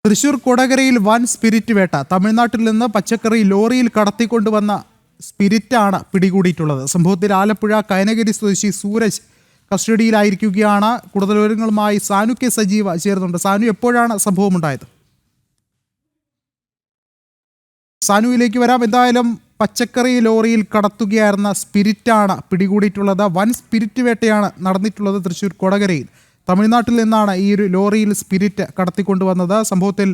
തൃശൂർ കൊടകരയിൽ വൻ സ്പിരിറ്റ് വേട്ട. തമിഴ്നാട്ടിൽ നിന്ന് പച്ചക്കറി ലോറിയിൽ കടത്തിക്കൊണ്ടുവന്ന സ്പിരിറ്റാണ് പിടികൂടിയിട്ടുള്ളത്. സംഭവത്തിൽ ആലപ്പുഴ കൈനഗിരി സ്വദേശി സൂരജ് കസ്റ്റഡിയിലായിരിക്കുകയാണ്. കൂടുതൽ വിവരങ്ങളുമായി സാനു കെ സജീവ ചേർന്നുണ്ട്. സാനു, എപ്പോഴാണ് സംഭവമുണ്ടായത്? സാനുവിലേക്ക് വരാം. എന്തായാലും പച്ചക്കറി ലോറിയിൽ കടത്തുകയായിരുന്ന സ്പിരിറ്റാണ് പിടികൂടിയിട്ടുള്ളത്. വൻ സ്പിരിറ്റ് വേട്ടയാണ് നടന്നിട്ടുള്ളത് തൃശൂർ കൊടകരയിൽ. തമിഴ്നാട്ടിൽ നിന്നാണ് ഈ ഒരു ലോറിയിൽ സ്പിരിറ്റ് കടത്തിക്കൊണ്ടുവന്നത്. സംഭവത്തിൽ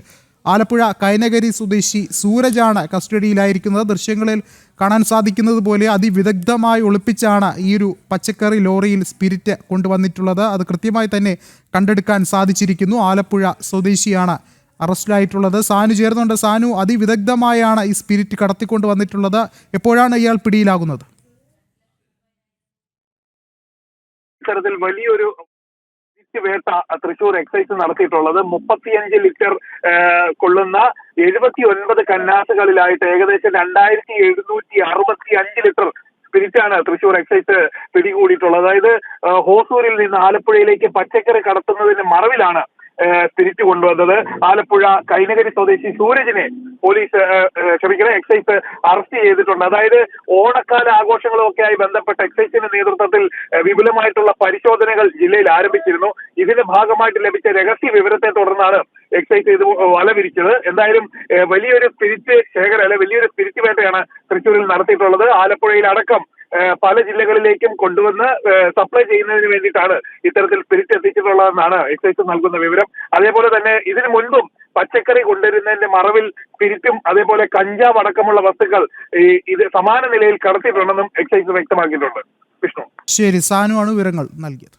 ആലപ്പുഴ കൈനഗരി സ്വദേശി സൂരജാണ് കസ്റ്റഡിയിലായിരിക്കുന്നത്. ദൃശ്യങ്ങളിൽ കാണാൻ സാധിക്കുന്നത് പോലെ അതിവിദഗ്ധമായി ഒളിപ്പിച്ചാണ് ഈ ഒരു പച്ചക്കറി ലോറിയിൽ സ്പിരിറ്റ് കൊണ്ടുവന്നിട്ടുള്ളത്. അത് കൃത്യമായി തന്നെ കണ്ടെടുക്കാൻ സാധിച്ചിരിക്കുന്നു. ആലപ്പുഴ സ്വദേശിയാണ് അറസ്റ്റിലായിട്ടുള്ളത്. സാനു ചേർന്നുണ്ട്. സാനു, അതിവിദഗ്ധമായാണ് ഈ സ്പിരിറ്റ് കടത്തിക്കൊണ്ട് വന്നിട്ടുള്ളത്. എപ്പോഴാണ് ഇയാൾ പിടിയിലാകുന്നത്? ഇത്തരത്തിൽ വലിയൊരു വേട്ട തൃശൂർ എക്സൈസ് നടത്തിയിട്ടുള്ളത്. 35 ലിറ്റർ കൊള്ളുന്ന 79 കന്നാസുകളിലായിട്ട് ഏകദേശം 2765 ലിറ്റർ സ്പിരിറ്റാണ് തൃശൂർ എക്സൈസ് പിടികൂടിയിട്ടുള്ളത്. അതായത് ഹോസൂരിൽ നിന്ന് ആലപ്പുഴയിലേക്ക് പച്ചക്കറി കടത്തുന്നതിന്റെ മറവിലാണ് സ്പിരിറ്റ് കൊണ്ടുവന്നത്. ആലപ്പുഴ കൈനഗരി സ്വദേശി സൂരജിനെ എക്സൈസ് അറസ്റ്റ് ചെയ്തിട്ടുണ്ട്. അതായത് ഓണക്കാല ആഘോഷങ്ങളുമൊക്കെയായി ബന്ധപ്പെട്ട എക്സൈസിന്റെ നേതൃത്വത്തിൽ വിപുലമായിട്ടുള്ള പരിശോധനകൾ ജില്ലയിൽ ആരംഭിച്ചിരുന്നു. ഇതിന്റെ ഭാഗമായിട്ട് ലഭിച്ച രഹസ്യ വിവരത്തെ തുടർന്നാണ് എക്സൈസ് ഇത് വല വിരിച്ചത്. എന്തായാലും വലിയൊരു സ്പിരിറ്റ് വേട്ടയാണ് തൃശ്ശൂരിൽ നടത്തിയിട്ടുള്ളത്. ആലപ്പുഴയിൽ അടക്കം പല ജില്ലകളിലേക്കും കൊണ്ടുവന്ന് സപ്ലൈ ചെയ്യുന്നതിന് വേണ്ടിയിട്ടാണ് ഇത്തരത്തിൽ സ്പിരിറ്റ് എത്തിച്ചിട്ടുള്ളതെന്നാണ് എക്സൈസ് നൽകുന്ന വിവരം. അതേപോലെ തന്നെ ഇതിനു മുൻപും പച്ചക്കറി കൊണ്ടുവരുന്നതിന്റെ മറവിൽ സ്പിരിറ്റും അതേപോലെ കഞ്ചാവ് അടക്കമുള്ള വസ്തുക്കൾ ഇത് സമാന നിലയിൽ കടത്തിയിട്ടുണ്ടെന്നും എക്സൈസ് വ്യക്തമാക്കിയിട്ടുണ്ട്. വിഷ്ണു. ശരി, സാനു ആണ് വിവരങ്ങൾ നൽകിയത്.